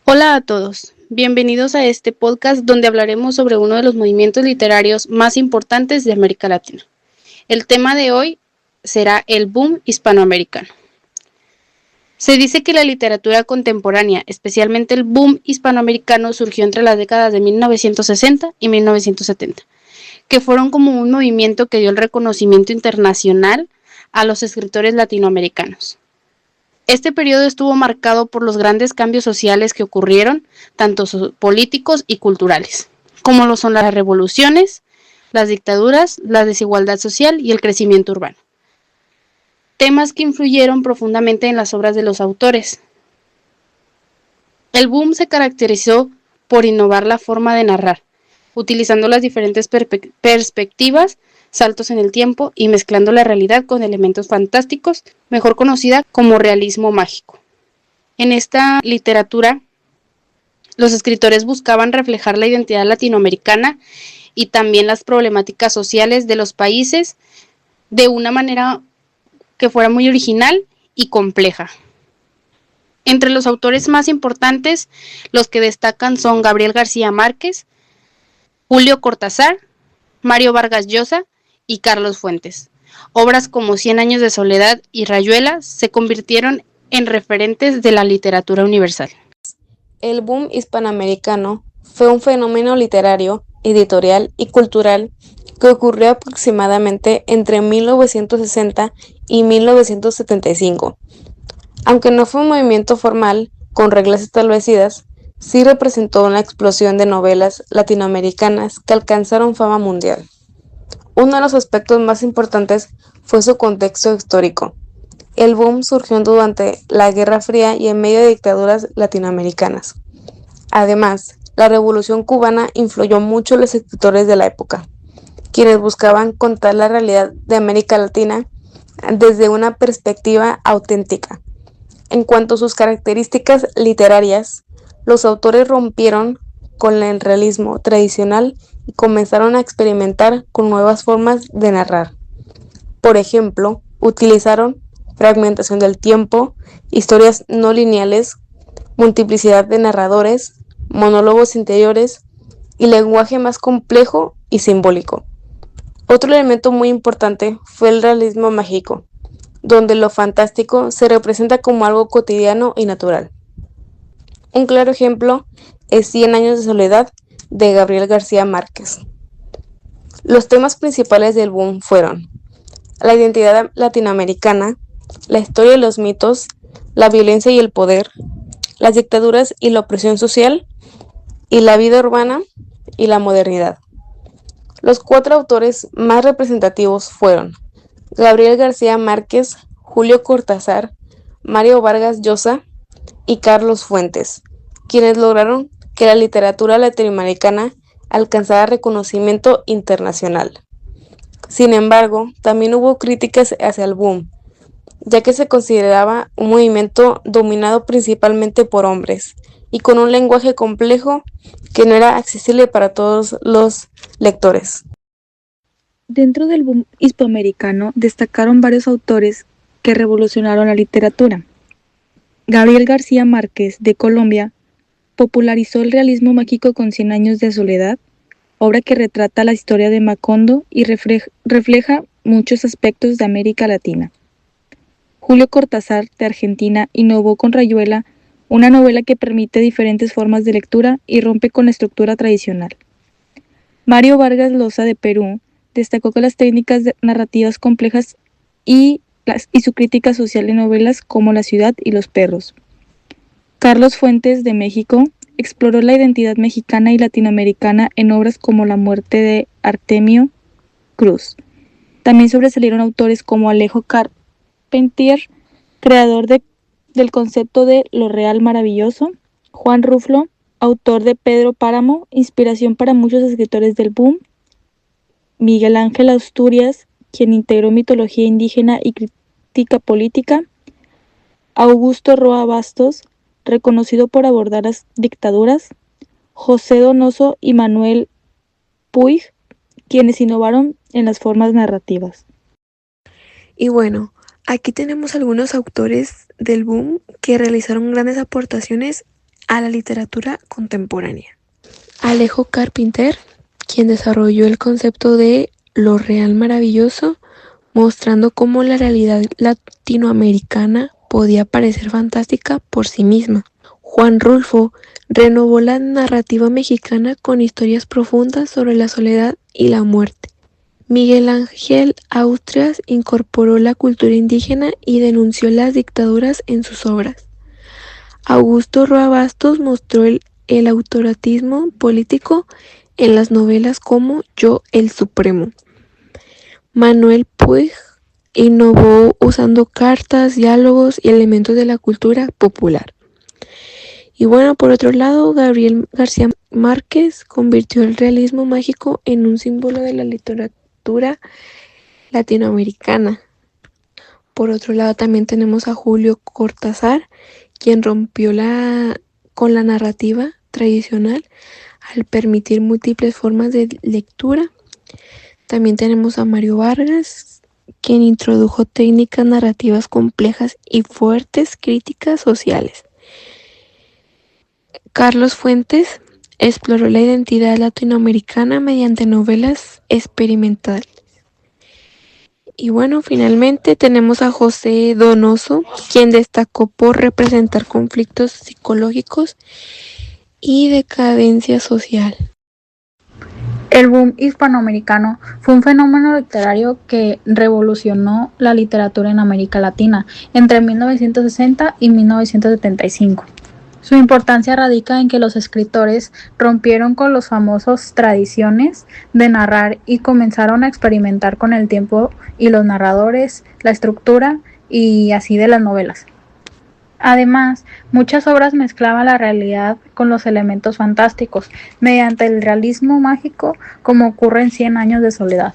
Hola a todos, bienvenidos a este podcast donde hablaremos sobre uno de los movimientos literarios más importantes de América Latina. El tema de hoy será el boom hispanoamericano. Se dice que la literatura contemporánea, especialmente el boom hispanoamericano, surgió entre las décadas de 1960 y 1970, que fueron como un movimiento que dio el reconocimiento internacional a los escritores latinoamericanos. Este periodo estuvo marcado por los grandes cambios sociales que ocurrieron, tanto políticos y culturales, como lo son las revoluciones, las dictaduras, la desigualdad social y el crecimiento urbano. Temas que influyeron profundamente en las obras de los autores. El boom se caracterizó por innovar la forma de narrar, utilizando las diferentes perspectivas, saltos en el tiempo y mezclando la realidad con elementos fantásticos, mejor conocida como realismo mágico. En esta literatura, los escritores buscaban reflejar la identidad latinoamericana y también las problemáticas sociales de los países de una manera que fuera muy original y compleja. Entre los autores más importantes, los que destacan son Gabriel García Márquez, Julio Cortázar, Mario Vargas Llosa y Carlos Fuentes. Obras como Cien años de soledad y Rayuela se convirtieron en referentes de la literatura universal. El boom hispanoamericano fue un fenómeno literario, editorial y cultural que ocurrió aproximadamente entre 1960 y 1975. Aunque no fue un movimiento formal, con reglas establecidas, sí representó una explosión de novelas latinoamericanas que alcanzaron fama mundial. Uno de los aspectos más importantes fue su contexto histórico. El boom surgió durante la Guerra Fría y en medio de dictaduras latinoamericanas. Además, la Revolución cubana influyó mucho en los escritores de la época, quienes buscaban contar la realidad de América Latina desde una perspectiva auténtica. En cuanto a sus características literarias, los autores rompieron con el realismo tradicional y comenzaron a experimentar con nuevas formas de narrar. Por ejemplo, utilizaron fragmentación del tiempo, historias no lineales, multiplicidad de narradores, monólogos interiores y lenguaje más complejo y simbólico. Otro elemento muy importante fue el realismo mágico, donde lo fantástico se representa como algo cotidiano y natural. Un claro ejemplo es Cien años de soledad de Gabriel García Márquez. Los temas principales del boom fueron la identidad latinoamericana, la historia de los mitos, la violencia y el poder, las dictaduras y la opresión social, y la vida urbana y la modernidad. Los cuatro autores más representativos fueron Gabriel García Márquez, Julio Cortázar, Mario Vargas Llosa y Carlos Fuentes, quienes lograron que la literatura latinoamericana alcanzara reconocimiento internacional. Sin embargo, también hubo críticas hacia el boom, ya que se consideraba un movimiento dominado principalmente por hombres y con un lenguaje complejo que no era accesible para todos los lectores. Dentro del boom hispanoamericano destacaron varios autores que revolucionaron la literatura. Gabriel García Márquez, de Colombia, popularizó el realismo mágico con Cien años de soledad, obra que retrata la historia de Macondo y refleja muchos aspectos de América Latina. Julio Cortázar, de Argentina, innovó con Rayuela, una novela que permite diferentes formas de lectura y rompe con la estructura tradicional. Mario Vargas Llosa, de Perú, destacó con las técnicas narrativas complejas y su crítica social en novelas como La ciudad y los perros. Carlos Fuentes, de México, exploró la identidad mexicana y latinoamericana en obras como La muerte de Artemio Cruz. También sobresalieron autores como Alejo Carpentier, creador del concepto de lo real maravilloso, Juan Ruflo, autor de Pedro Páramo, inspiración para muchos escritores del boom, Miguel Ángel Asturias, quien integró mitología indígena y crítica política, Augusto Roa Bastos, reconocido por abordar las dictaduras, José Donoso y Manuel Puig, quienes innovaron en las formas narrativas. Y bueno, aquí tenemos algunos autores del boom que realizaron grandes aportaciones a la literatura contemporánea. Alejo Carpentier, quien desarrolló el concepto de lo real maravilloso, mostrando cómo la realidad latinoamericana podía parecer fantástica por sí misma. Juan Rulfo renovó la narrativa mexicana con historias profundas sobre la soledad y la muerte. Miguel Ángel Austrias incorporó la cultura indígena y denunció las dictaduras en sus obras. Augusto Roa Bastos mostró el autoritarismo político en las novelas como Yo el Supremo. Manuel Puig innovó usando cartas, diálogos y elementos de la cultura popular. Y bueno, por otro lado, Gabriel García Márquez convirtió el realismo mágico en un símbolo de la literatura latinoamericana. Por otro lado, también tenemos a Julio Cortázar, quien rompió con la narrativa tradicional al permitir múltiples formas de lectura. También tenemos a Mario Vargas, quien introdujo técnicas narrativas complejas y fuertes críticas sociales. Carlos Fuentes exploró la identidad latinoamericana mediante novelas experimentales. Y bueno, finalmente tenemos a José Donoso, quien destacó por representar conflictos psicológicos y decadencia social. El boom hispanoamericano fue un fenómeno literario que revolucionó la literatura en América Latina entre 1960 y 1975. Su importancia radica en que los escritores rompieron con las famosas tradiciones de narrar y comenzaron a experimentar con el tiempo y los narradores, la estructura y así de las novelas. Además, muchas obras mezclaban la realidad con los elementos fantásticos mediante el realismo mágico, como ocurre en Cien años de soledad.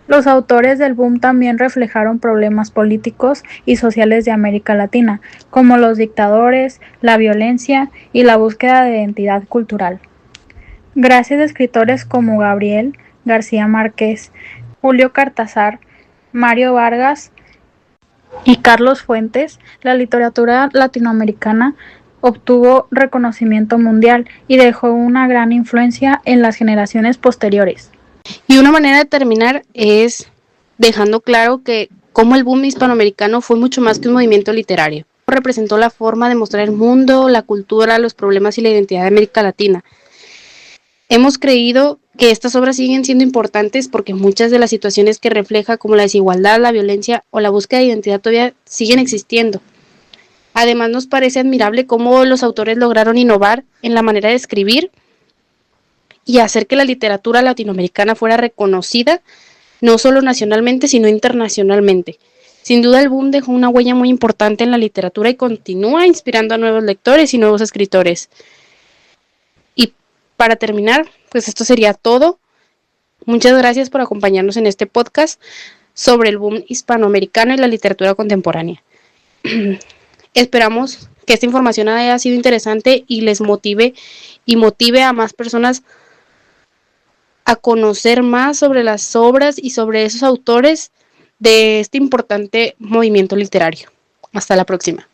Los autores del boom también reflejaron problemas políticos y sociales de América Latina, como los dictadores, la violencia y la búsqueda de identidad cultural. Gracias a escritores como Gabriel García Márquez, Julio Cortázar, Mario Vargas y Carlos Fuentes, la literatura latinoamericana obtuvo reconocimiento mundial y dejó una gran influencia en las generaciones posteriores. Y una manera de terminar es dejando claro que como el boom hispanoamericano fue mucho más que un movimiento literario. Representó la forma de mostrar el mundo, la cultura, los problemas y la identidad de América Latina. Hemos creído que estas obras siguen siendo importantes porque muchas de las situaciones que refleja, como la desigualdad, la violencia o la búsqueda de identidad, todavía siguen existiendo. Además, nos parece admirable cómo los autores lograron innovar en la manera de escribir y hacer que la literatura latinoamericana fuera reconocida no solo nacionalmente, sino internacionalmente. Sin duda, el boom dejó una huella muy importante en la literatura y continúa inspirando a nuevos lectores y nuevos escritores. Y para terminar, pues esto sería todo. Muchas gracias por acompañarnos en este podcast sobre el boom hispanoamericano y la literatura contemporánea. Esperamos que esta información haya sido interesante y les motive a más personas a conocer más sobre las obras y sobre esos autores de este importante movimiento literario. Hasta la próxima.